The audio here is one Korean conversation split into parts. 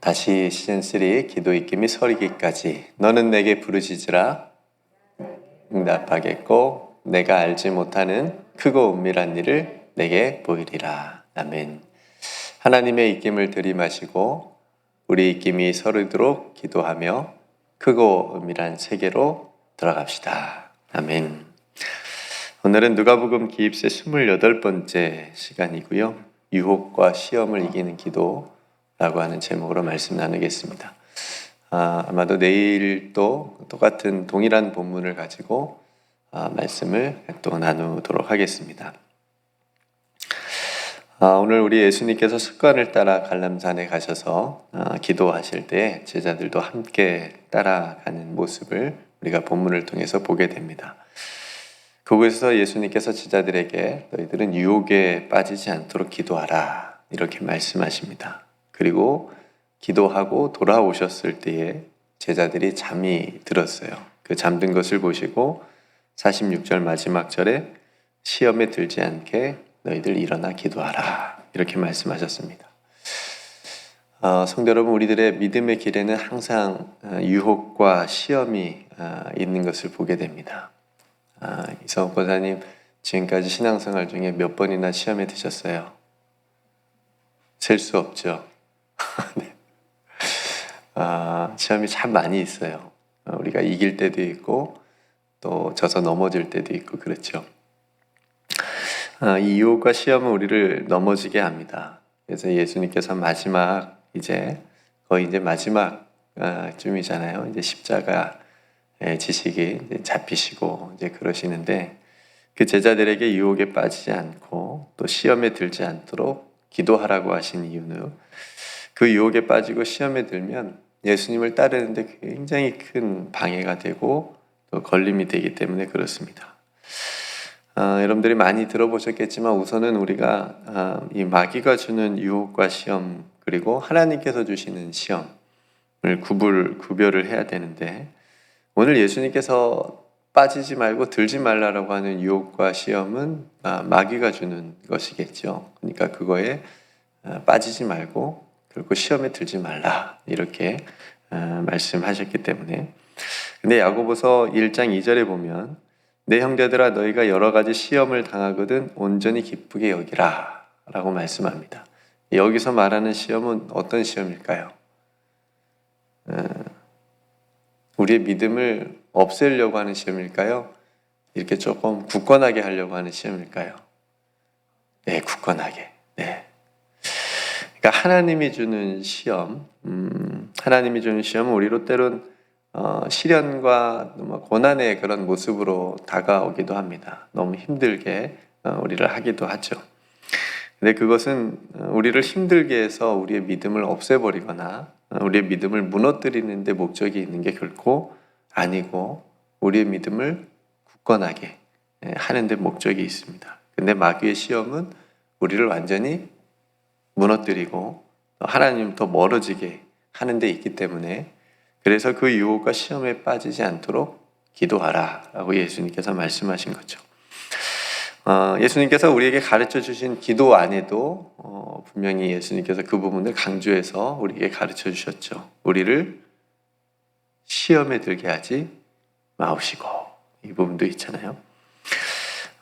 다시 시즌3 기도 읽기 및 설기까지 너는 내게 부르짖으라 응답하겠고 내가 알지 못하는 크고 은밀한 일을 내게 보이리라. 아멘. 하나님의 입김을 들이마시고 우리 입김이 서르도록 기도하며 크고 은밀한 세계로 들어갑시다. 아멘. 오늘은 누가복음 기입세 28번째 시간이고요. 유혹과 시험을 이기는 기도라고 하는 제목으로 말씀 나누겠습니다. 아마도 내일 또 똑같은 동일한 본문을 가지고 말씀을 또 나누도록 하겠습니다. 오늘 우리 예수님께서 습관을 따라 갈람산에 가셔서 기도하실 때 제자들도 함께 따라가는 모습을 우리가 본문을 통해서 보게 됩니다. 그곳에서 예수님께서 제자들에게 너희들은 유혹에 빠지지 않도록 기도하라 이렇게 말씀하십니다. 그리고 기도하고 돌아오셨을 때에 제자들이 잠이 들었어요. 그 잠든 것을 보시고 46절 마지막 절에 시험에 들지 않게 너희들 일어나 기도하라 이렇게 말씀하셨습니다. 성도 여러분, 우리들의 믿음의 길에는 항상 유혹과 시험이 있는 것을 보게 됩니다. 이성욱 권사님, 지금까지 신앙생활 중에 몇 번이나 시험에 드셨어요? 셀 수 없죠. 네. 시험이 참 많이 있어요. 우리가 이길 때도 있고 또 져서 넘어질 때도 있고 그렇죠. 이 유혹과 시험은 우리를 넘어지게 합니다. 그래서 예수님께서 거의 이제 마지막 쯤이잖아요. 이제 십자가 지식이 이제 잡히시고 이제 그러시는데 그 제자들에게 유혹에 빠지지 않고 또 시험에 들지 않도록 기도하라고 하신 이유는 그 유혹에 빠지고 시험에 들면 예수님을 따르는데 굉장히 큰 방해가 되고 또 걸림이 되기 때문에 그렇습니다. 여러분들이 많이 들어보셨겠지만 우선은 우리가 이 마귀가 주는 유혹과 시험 그리고 하나님께서 주시는 시험을 구별을 해야 되는데 오늘 예수님께서 빠지지 말고 들지 말라라고 하는 유혹과 시험은 마귀가 주는 것이겠죠. 그러니까 그거에 빠지지 말고 결코 시험에 들지 말라 이렇게 말씀하셨기 때문에 근데 야고보서 1장 2절에 보면 내 형제들아 너희가 여러 가지 시험을 당하거든 온전히 기쁘게 여기라 라고 말씀합니다. 여기서 말하는 시험은 어떤 시험일까요? 우리의 믿음을 없애려고 하는 시험일까요? 이렇게 조금 굳건하게 하려고 하는 시험일까요? 네, 굳건하게. 네. 그러니까 하나님이 주는 시험은 우리로 때론 시련과 고난의 그런 모습으로 다가오기도 합니다. 너무 힘들게 우리를 하기도 하죠. 근데 그것은 우리를 힘들게 해서 우리의 믿음을 없애버리거나 우리의 믿음을 무너뜨리는 데 목적이 있는 게 결코 아니고 우리의 믿음을 굳건하게 하는 데 목적이 있습니다. 근데 마귀의 시험은 우리를 완전히 무너뜨리고 하나님부터 멀어지게 하는 데 있기 때문에 그래서 그 유혹과 시험에 빠지지 않도록 기도하라 라고 예수님께서 말씀하신 거죠. 예수님께서 우리에게 가르쳐 주신 기도 안에도 분명히 예수님께서 그 부분을 강조해서 우리에게 가르쳐 주셨죠. 우리를 시험에 들게 하지 마시고 이 부분도 있잖아요.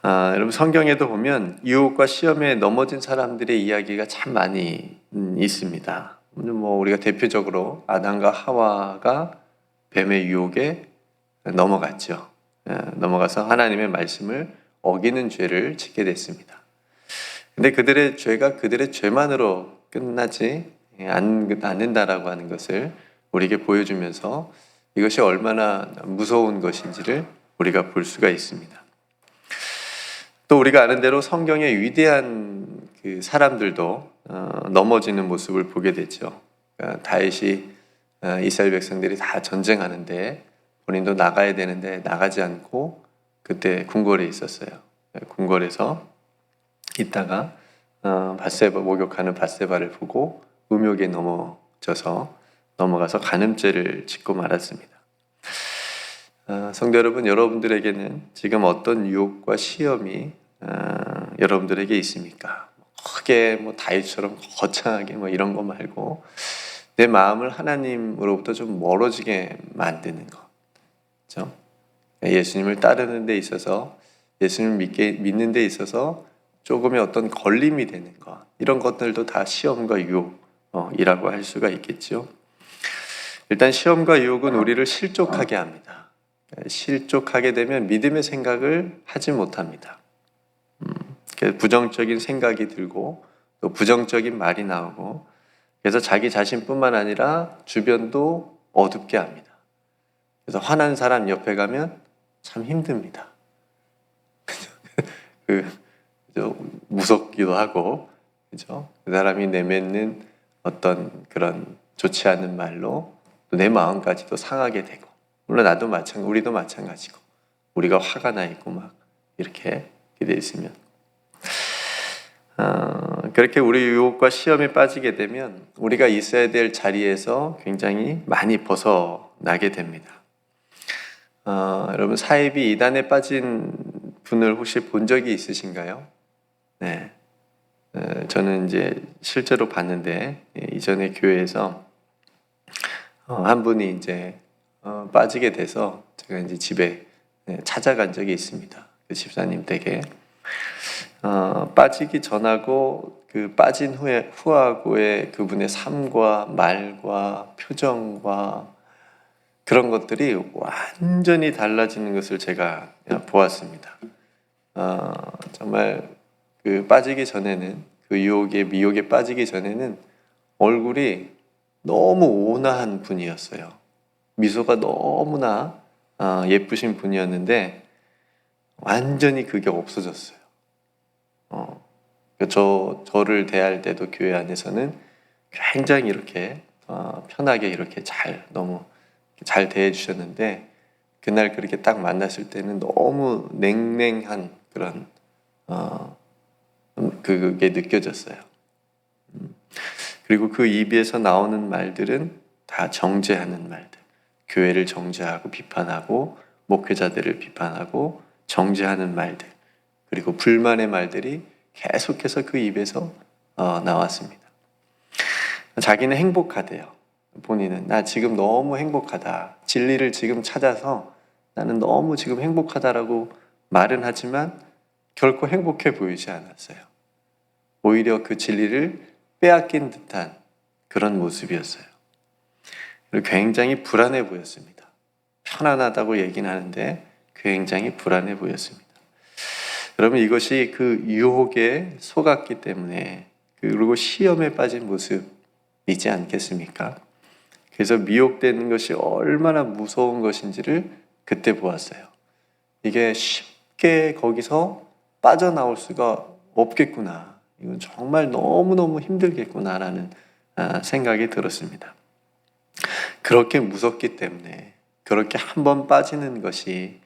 여러분 성경에도 보면 유혹과 시험에 넘어진 사람들의 이야기가 참 많이 있습니다. 우리가 대표적으로 아담과 하와가 뱀의 유혹에 넘어갔죠. 넘어가서 하나님의 말씀을 어기는 죄를 짓게 됐습니다. 근데 그들의 죄가 그들의 죄만으로 끝나지 않는다라고 하는 것을 우리에게 보여주면서 이것이 얼마나 무서운 것인지를 우리가 볼 수가 있습니다. 또 우리가 아는 대로 성경의 위대한 그 사람들도 넘어지는 모습을 보게 되죠. 다윗이 이스라엘 백성들이 다 전쟁하는데 본인도 나가야 되는데 나가지 않고 그때 궁궐에 있었어요. 궁궐에서 있다가 목욕하는 밧세바를 보고 음욕에 넘어가서 간음죄를 짓고 말았습니다. 성도 여러분, 여러분들에게는 지금 어떤 유혹과 시험이 여러분들에게 있습니까? 크게 다윗처럼 거창하게 이런 거 말고 내 마음을 하나님으로부터 좀 멀어지게 만드는 것. 그렇죠? 예수님을 따르는 데 있어서, 예수님을 믿는 데 있어서 조금의 어떤 걸림이 되는 것, 이런 것들도 다 시험과 유혹이라고 할 수가 있겠죠. 일단 시험과 유혹은 우리를 실족하게 합니다. 실족하게 되면 믿음의 생각을 하지 못합니다. 부정적인 생각이 들고 또 부정적인 말이 나오고, 그래서 자기 자신뿐만 아니라 주변도 어둡게 합니다. 그래서 화난 사람 옆에 가면 참 힘듭니다. 무섭기도 하고, 그죠? 그 사람이 내뱉는 어떤 그런 좋지 않은 말로 또 내 마음까지도 상하게 되고, 물론 우리도 마찬가지고, 우리가 화가 나 있고 막 이렇게 돼 있으면, 그렇게 우리 유혹과 시험에 빠지게 되면 우리가 있어야 될 자리에서 굉장히 많이 벗어나게 됩니다. 여러분, 사이비 이단에 빠진 분을 혹시 본 적이 있으신가요? 네. 저는 이제 실제로 봤는데, 이전에 교회에서 한 분이 이제 빠지게 돼서 제가 이제 집에 찾아간 적이 있습니다. 그 집사님 댁에. 빠지기 전하고 그 빠진 후하고의 그분의 삶과 말과 표정과 그런 것들이 완전히 달라지는 것을 제가 보았습니다. 정말 그 빠지기 전에는, 그 유혹에 미혹에 빠지기 전에는 얼굴이 너무 온화한 분이었어요. 미소가 너무나 예쁘신 분이었는데 완전히 그게 없어졌어요. 저를 대할 때도 교회 안에서는 굉장히 이렇게 편하게 이렇게 너무 잘 대해 주셨는데, 그날 그렇게 딱 만났을 때는 너무 냉랭한 그런 그게 느껴졌어요. 그리고 그 입에서 나오는 말들은 다 정죄하는 말들, 교회를 정죄하고 비판하고 목회자들을 비판하고 정죄하는 말들, 그리고 불만의 말들이 계속해서 그 입에서 나왔습니다. 자기는 행복하대요. 본인은 나 지금 너무 행복하다, 진리를 지금 찾아서 나는 너무 지금 행복하다라고 말은 하지만 결코 행복해 보이지 않았어요. 오히려 그 진리를 빼앗긴 듯한 그런 모습이었어요. 그리고 굉장히 불안해 보였습니다. 편안하다고 얘기는 하는데 굉장히 불안해 보였습니다. 여러분, 이것이 그 유혹에 속았기 때문에, 그리고 시험에 빠진 모습이지 않겠습니까? 그래서 미혹되는 것이 얼마나 무서운 것인지를 그때 보았어요. 이게 쉽게 거기서 빠져나올 수가 없겠구나, 이건 정말 너무너무 힘들겠구나라는 생각이 들었습니다. 그렇게 무섭기 때문에, 그렇게 한번 빠지는 것이,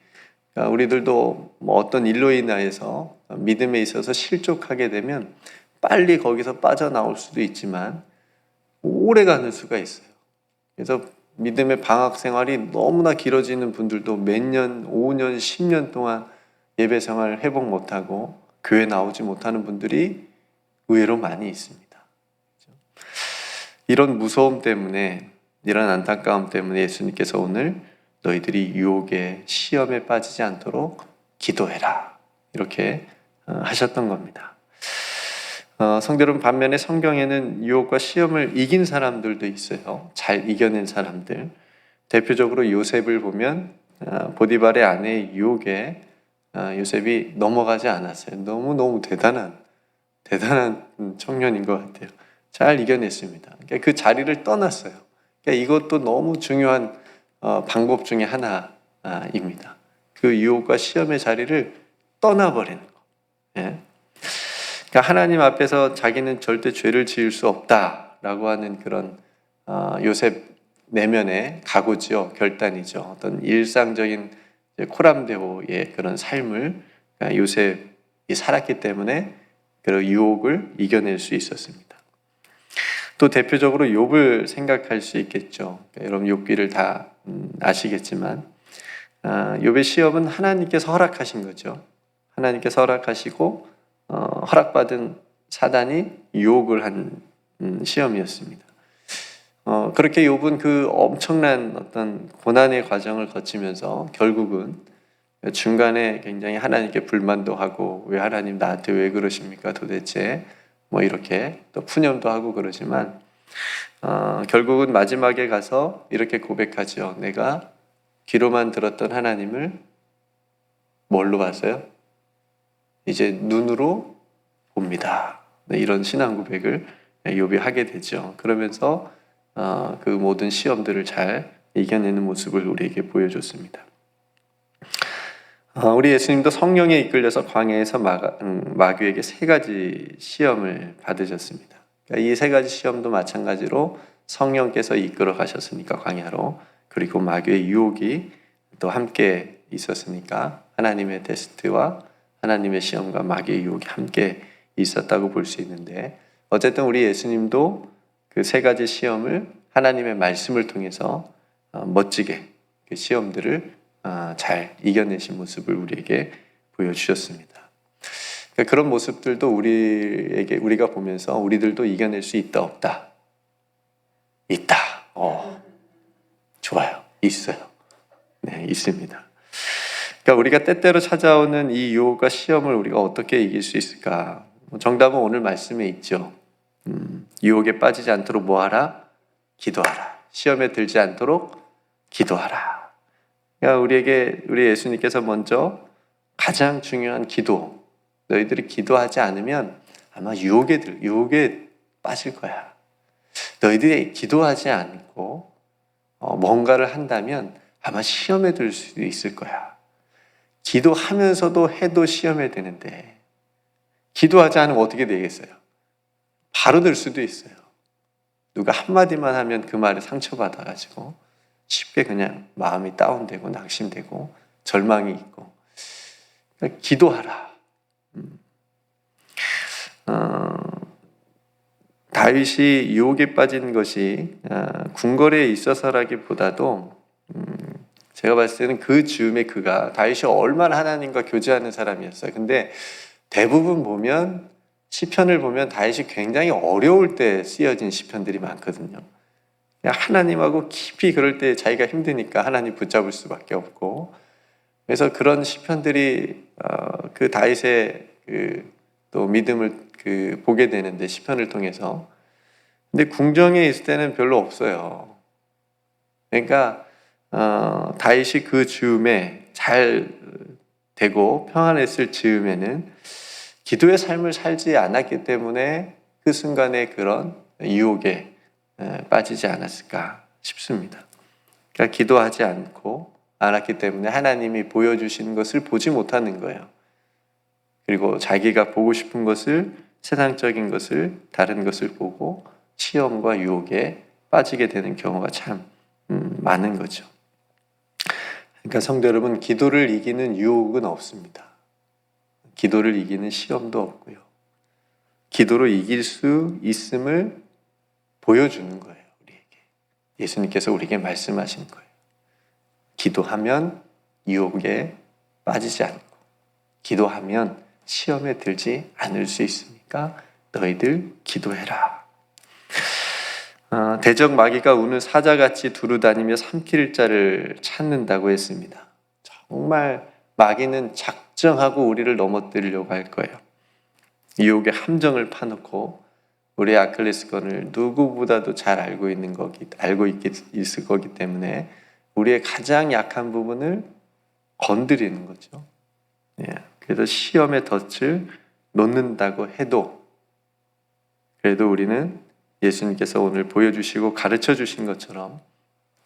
우리들도 어떤 일로 인하여서 믿음에 있어서 실족하게 되면 빨리 거기서 빠져나올 수도 있지만 오래 가는 수가 있어요. 그래서 믿음의 방학 생활이 너무나 길어지는 분들도 몇 년, 5년, 10년 동안 예배 생활 회복 못하고 교회 나오지 못하는 분들이 의외로 많이 있습니다. 이런 무서움 때문에, 이런 안타까움 때문에 예수님께서 오늘 너희들이 유혹에 시험에 빠지지 않도록 기도해라, 이렇게 하셨던 겁니다. 성도 여러분, 반면에 성경에는 유혹과 시험을 이긴 사람들도 있어요. 잘 이겨낸 사람들. 대표적으로 요셉을 보면 보디발의 아내의 유혹에 요셉이 넘어가지 않았어요. 너무너무 대단한 청년인 것 같아요. 잘 이겨냈습니다. 그러니까 그 자리를 떠났어요. 그러니까 이것도 너무 중요한 방법 중에 하나입니다. 그 유혹과 시험의 자리를 떠나버리는 거. 예? 그러니까 하나님 앞에서 자기는 절대 죄를 지을 수 없다라고 하는 그런 요셉 내면의 각오죠, 결단이죠. 어떤 일상적인 코람데오의 그런 삶을 요셉이 살았기 때문에 그 유혹을 이겨낼 수 있었습니다. 또 대표적으로 욥을 생각할 수 있겠죠. 여러분 욥기를 다 아시겠지만 욥의 시험은 하나님께서 허락하신 거죠. 하나님께서 허락하시고 허락받은 사단이 유혹을 한 시험이었습니다. 그렇게 욥은 그 엄청난 어떤 고난의 과정을 거치면서 결국은 중간에 굉장히 하나님께 불만도 하고 왜 하나님 나한테 왜 그러십니까 도대체 뭐 이렇게 또 푸념도 하고 그러지만 결국은 마지막에 가서 이렇게 고백하죠. 내가 귀로만 들었던 하나님을 뭘로 봤어요? 이제 눈으로 봅니다. 네, 이런 신앙 고백을 욥이 하게 되죠. 그러면서 그 모든 시험들을 잘 이겨내는 모습을 우리에게 보여줬습니다. 우리 예수님도 성령에 이끌려서 광야에서 마귀에게 세 가지 시험을 받으셨습니다. 그러니까 이 세 가지 시험도 마찬가지로 성령께서 이끌어 가셨으니까 광야로, 그리고 마귀의 유혹이 또 함께 있었으니까 하나님의 테스트와 하나님의 시험과 마귀의 유혹이 함께 있었다고 볼 수 있는데, 어쨌든 우리 예수님도 그 세 가지 시험을 하나님의 말씀을 통해서 멋지게 그 시험들을 잘 이겨내신 모습을 우리에게 보여주셨습니다. 그러니까 그런 모습들도 우리가 보면서 우리들도 이겨낼 수 있다 없다? 있다. 좋아요. 있어요. 네, 있습니다. 그러니까 우리가 때때로 찾아오는 이 유혹과 시험을 우리가 어떻게 이길 수 있을까? 정답은 오늘 말씀에 있죠. 유혹에 빠지지 않도록 뭐하라? 기도하라. 시험에 들지 않도록 기도하라. 그러니까 우리 예수님께서 먼저 가장 중요한 기도, 너희들이 기도하지 않으면 아마 유혹에 빠질 거야. 너희들이 기도하지 않고 뭔가를 한다면 아마 시험에 들 수도 있을 거야. 기도하면서도 해도 시험에 드는데 기도하지 않으면 어떻게 되겠어요? 바로 들 수도 있어요. 누가 한마디만 하면 그 말에 상처받아가지고 쉽게 그냥 마음이 다운되고 낙심되고 절망이 있고. 그러니까 기도하라. 다윗이 유혹에 빠진 것이 궁궐에 있어서라기보다도 제가 봤을 때는 그 즈음에 다윗이 얼마나 하나님과 교제하는 사람이었어요. 근데 대부분 보면 시편을 보면 다윗이 굉장히 어려울 때 쓰여진 시편들이 많거든요. 하나님하고 깊이 그럴 때 자기가 힘드니까 하나님 붙잡을 수밖에 없고, 그래서 그런 시편들이 그 다윗의 또 믿음을 보게 되는데 시편을 통해서. 근데 궁정에 있을 때는 별로 없어요. 그러니까 다윗이 그 즈음에 잘 되고 평안했을 즈음에는 기도의 삶을 살지 않았기 때문에 그 순간에 그런 유혹에 빠지지 않았을까 싶습니다. 그러니까 기도하지 않았기 때문에 하나님이 보여주시는 것을 보지 못하는 거예요. 그리고 자기가 보고 싶은 것을, 세상적인 것을, 다른 것을 보고 시험과 유혹에 빠지게 되는 경우가 참 많은 거죠. 그러니까 성도 여러분, 기도를 이기는 유혹은 없습니다. 기도를 이기는 시험도 없고요. 기도로 이길 수 있음을 보여주는 거예요, 우리에게. 예수님께서 우리에게 말씀하신 거예요. 기도하면 유혹에 빠지지 않고, 기도하면 시험에 들지 않을 수 있으니까 너희들 기도해라. 대적 마귀가 우는 사자같이 두루다니며 삼킬 자를 찾는다고 했습니다. 정말 마귀는 작정하고 우리를 넘어뜨리려고 할 거예요. 유혹의 함정을 파놓고 우리의 아킬레스건을 누구보다도 잘 알고 있을 거기 때문에 우리의 가장 약한 부분을 건드리는 거죠. 그래서 시험의 덫을 놓는다고 해도, 그래도 우리는 예수님께서 오늘 보여주시고 가르쳐 주신 것처럼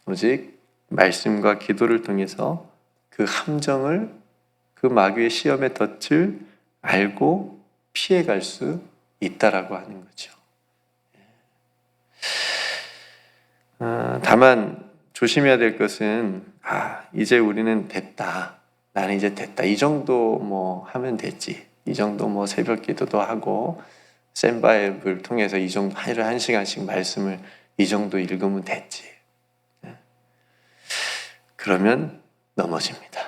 오직 말씀과 기도를 통해서 그 함정을, 그 마귀의 시험의 덫을 알고 피해갈 수 있다라고 하는 거죠. 다만 조심해야 될 것은 이제 우리는 됐다. 나는 이제 됐다. 이 정도 뭐 하면 됐지. 이 정도 뭐 새벽 기도도 하고 샘바앱을 통해서 이 정도 하루에 1시간씩 말씀을 이 정도 읽으면 됐지. 그러면 넘어집니다.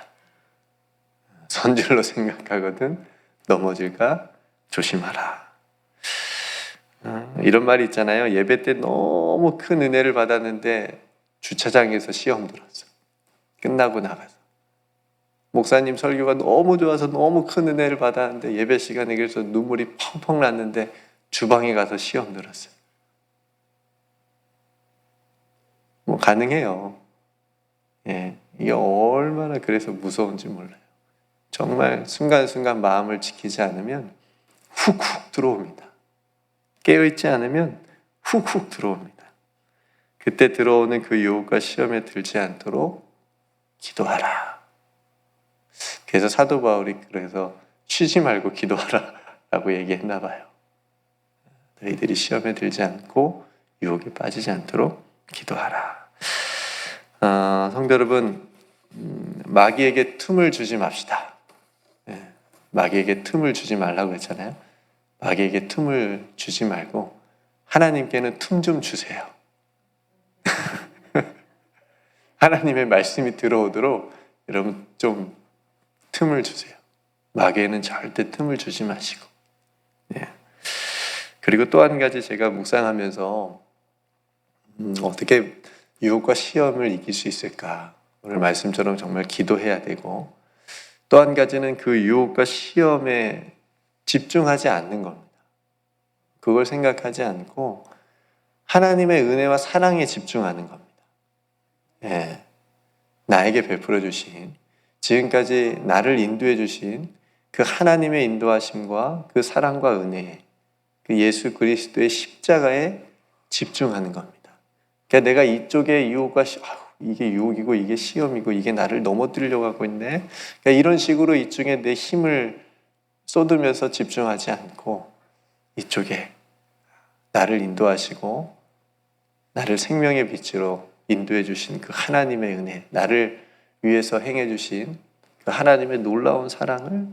선줄로 생각하거든 넘어질까 조심하라. 이런 말이 있잖아요. 예배 때 너무 큰 은혜를 받았는데 주차장에서 시험 들었어. 끝나고 나가서. 목사님 설교가 너무 좋아서 너무 큰 은혜를 받았는데 예배 시간에 그래서 눈물이 펑펑 났는데 주방에 가서 시험 들었어요. 뭐 가능해요. 예, 이게 얼마나 그래서 무서운지 몰라요. 정말 순간순간 마음을 지키지 않으면 훅훅 들어옵니다. 깨어있지 않으면 훅훅 들어옵니다. 그때 들어오는 그 유혹과 시험에 들지 않도록 기도하라. 그래서 사도 바울이 그래서 쉬지 말고 기도하라 라고 얘기했나 봐요. 너희들이 시험에 들지 않고 유혹에 빠지지 않도록 기도하라. 성도 여러분, 마귀에게 틈을 주지 맙시다. 마귀에게 틈을 주지 말라고 했잖아요. 마귀에게 틈을 주지 말고 하나님께는 틈 좀 주세요. 하나님의 말씀이 들어오도록 여러분 좀 틈을 주세요. 마귀에는 절대 틈을 주지 마시고. 그리고 또 한 가지 제가 묵상하면서 어떻게 유혹과 시험을 이길 수 있을까? 오늘 말씀처럼 정말 기도해야 되고, 또 한 가지는 그 유혹과 시험에 집중하지 않는 겁니다. 그걸 생각하지 않고 하나님의 은혜와 사랑에 집중하는 겁니다. 예, 나에게 베풀어 주신, 지금까지 나를 인도해 주신 그 하나님의 인도하심과 그 사랑과 은혜, 그 예수 그리스도의 십자가에 집중하는 겁니다. 그러니까 내가 이쪽에 유혹과 이게 유혹이고 이게 시험이고 이게 나를 넘어뜨리려고 하고 있네. 그러니까 이런 식으로 이쪽에 내 힘을 쏟으면서 집중하지 않고 이쪽에 나를 인도하시고 나를 생명의 빛으로 인도해 주신 그 하나님의 은혜, 나를 위해서 행해 주신 그 하나님의 놀라운 사랑을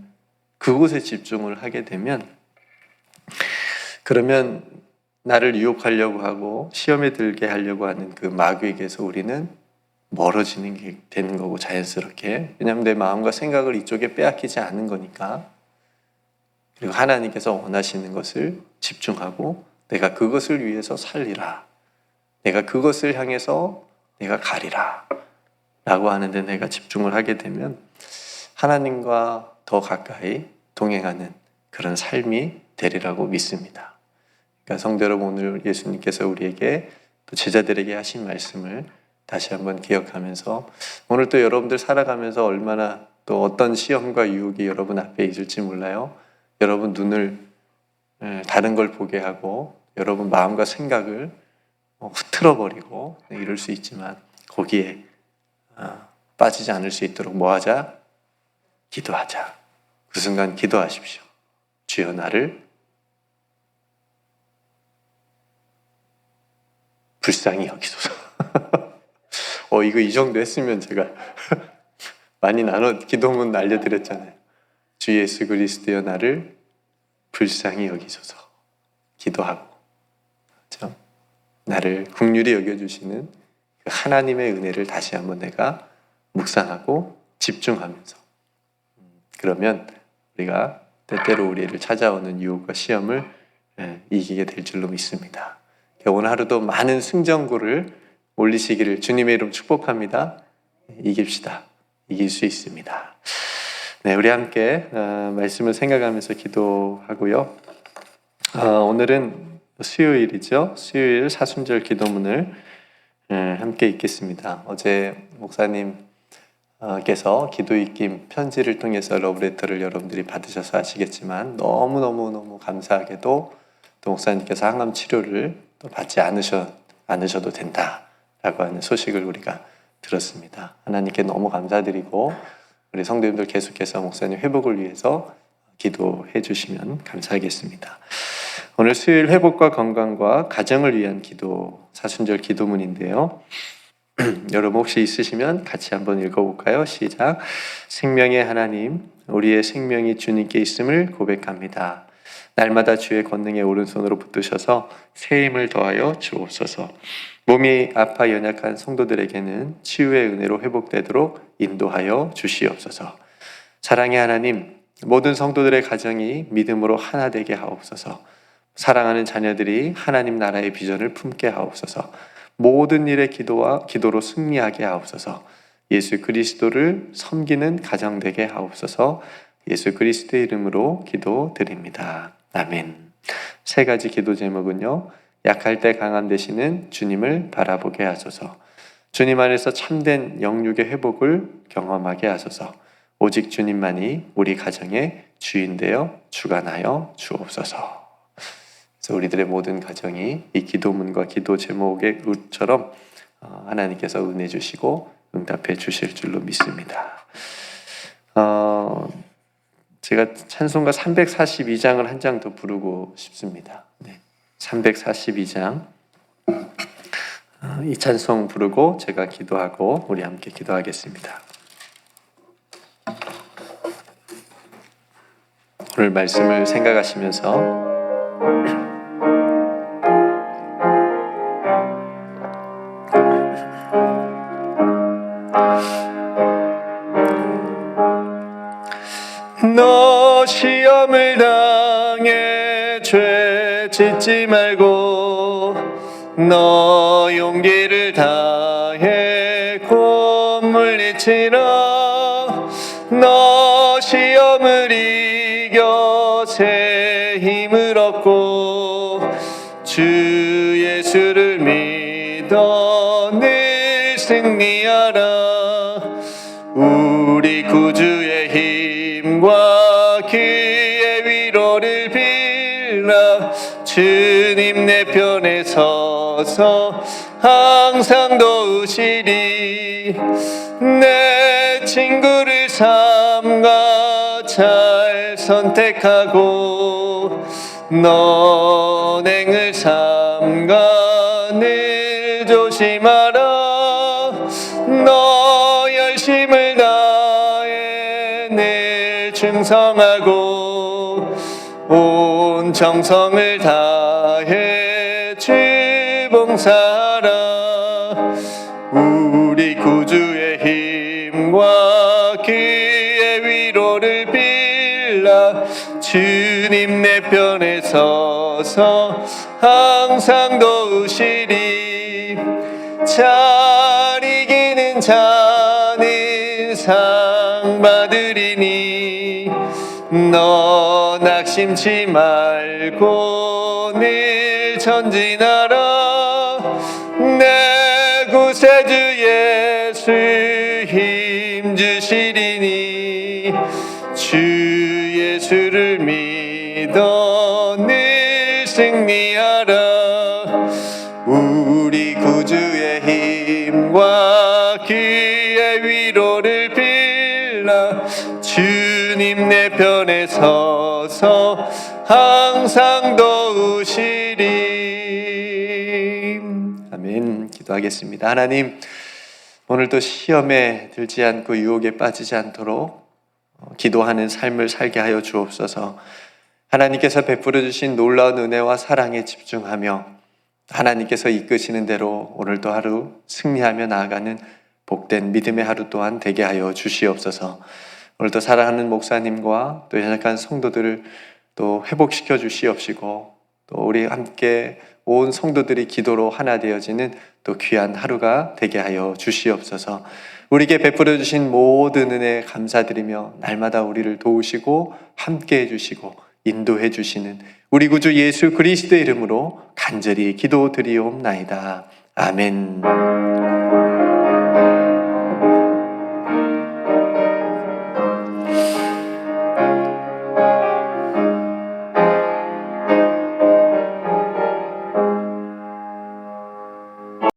그곳에 집중을 하게 되면, 그러면 나를 유혹하려고 하고 시험에 들게 하려고 하는 그 마귀에게서 우리는 멀어지는 게 되는 거고, 자연스럽게. 왜냐하면 내 마음과 생각을 이쪽에 빼앗기지 않은 거니까. 그리고 하나님께서 원하시는 것을 집중하고 내가 그것을 위해서 살리라, 내가 그것을 향해서 내가 가리라 라고 하는데 내가 집중을 하게 되면 하나님과 더 가까이 동행하는 그런 삶이 되리라고 믿습니다. 그러니까 성도 여러분, 오늘 예수님께서 우리에게 또 제자들에게 하신 말씀을 다시 한번 기억하면서, 오늘 또 여러분들 살아가면서 얼마나 또 어떤 시험과 유혹이 여러분 앞에 있을지 몰라요. 여러분 눈을 다른 걸 보게 하고 여러분 마음과 생각을 흐트러버리고 이럴 수 있지만, 거기에 빠지지 않을 수 있도록 뭐 하자? 기도하자. 그 순간 기도하십시오. 주여 나를 불쌍히 여기소서. 이거 이 정도 했으면 제가 많이 기도문 알려드렸잖아요. 주 예수 그리스도여 나를 불쌍히 여기소서. 기도하고, 그렇죠? 나를 긍휼히 여겨주시는 그 하나님의 은혜를 다시 한번 내가 묵상하고 집중하면서, 그러면 우리가 때때로 우리를 찾아오는 유혹과 시험을 이기게 될 줄로 믿습니다. 오늘 하루도 많은 승전구를 올리시기를 주님의 이름 축복합니다. 이깁시다. 이길 수 있습니다. 네, 우리 함께 말씀을 생각하면서 기도하고요. 오늘은 수요일이죠. 수요일 사순절 기도문을 함께 읽겠습니다. 어제 목사님께서 기도 읽기 편지를 통해서 러브레터를 여러분들이 받으셔서 아시겠지만, 너무너무 감사하게도 또 목사님께서 항암 치료를 또 받지 않으셔도 된다라고 하는 소식을 우리가 들었습니다. 하나님께 너무 감사드리고, 우리 성도님들 계속해서 목사님 회복을 위해서 기도해 주시면 감사하겠습니다. 오늘 수요일 회복과 건강과 가정을 위한 기도, 사순절 기도문인데요. 여러분 혹시 있으시면 같이 한번 읽어볼까요? 시작. 생명의 하나님, 우리의 생명이 주님께 있음을 고백합니다. 날마다 주의 권능의 오른손으로 붙드셔서 새 힘을 더하여 주옵소서. 몸이 아파 연약한 성도들에게는 치유의 은혜로 회복되도록 인도하여 주시옵소서. 사랑의 하나님, 모든 성도들의 가정이 믿음으로 하나 되게 하옵소서. 사랑하는 자녀들이 하나님 나라의 비전을 품게 하옵소서. 모든 일에 기도로 승리하게 하옵소서. 예수 그리스도를 섬기는 가정 되게 하옵소서. 예수 그리스도의 이름으로 기도드립니다. 아멘. 세 가지 기도 제목은요. 약할 때 강함 되시는 주님을 바라보게 하소서. 주님 안에서 참된 영육의 회복을 경험하게 하소서. 오직 주님만이 우리 가정의 주인 되어 주관하여 주옵소서. 그래서 우리들의 모든 가정이 이 기도문과 기도 제목의 것처럼 하나님께서 은혜 주시고 응답해 주실 줄로 믿습니다. 제가 찬송가 342장을 한 장 더 부르고 싶습니다. 네, 342장 이 찬송 부르고 제가 기도하고 우리 함께 기도하겠습니다. 오늘 말씀을 생각하시면서 너 시험을 당해 죄 짓지 말고 너 용기를 다해 곧 물리치라. 너 시험을 이겨 새 힘을 얻고 주 예수를 믿어 늘 승리하라. 우리 구주의 힘과 그의 위로를 빌라. 주님 내 편에 서서 항상 도우시리. 내 친구를 삼가 잘 선택하고 너행을 삼가 늘 조심하라. 너 열심을 다해 늘 충성하고 온 정성을 다해 주 봉사하라. 우리 구주의 힘과 그의 위로를 빌라. 주님 내 편에 서서 항상 도우시리. 잘 이기는 자는 상 받으리니 너 낙심치 말고 늘 전진하라. 내 구세주 예수 힘 주시리니 주 예수를 믿어 늘 승리하라. 우리 구주의 힘과 그의 위로를 빌라. 주님 내 편에 서서 항상 도우시리. 아멘. 기도하겠습니다. 하나님, 오늘도 시험에 들지 않고 유혹에 빠지지 않도록 기도하는 삶을 살게 하여 주옵소서. 하나님께서 베풀어 주신 놀라운 은혜와 사랑에 집중하며 하나님께서 이끄시는 대로 오늘도 하루 승리하며 나아가는 복된 믿음의 하루 또한 되게 하여 주시옵소서. 오늘도 사랑하는 목사님과 또 연약한 성도들을 또 회복시켜 주시옵시고 또 우리 함께 온 성도들이 기도로 하나 되어지는 또 귀한 하루가 되게 하여 주시옵소서. 우리에게 베풀어 주신 모든 은혜 감사드리며 날마다 우리를 도우시고 함께 해주시고 인도해 주시는 우리 구주 예수 그리스도의 이름으로 간절히 기도드리옵나이다. 아멘.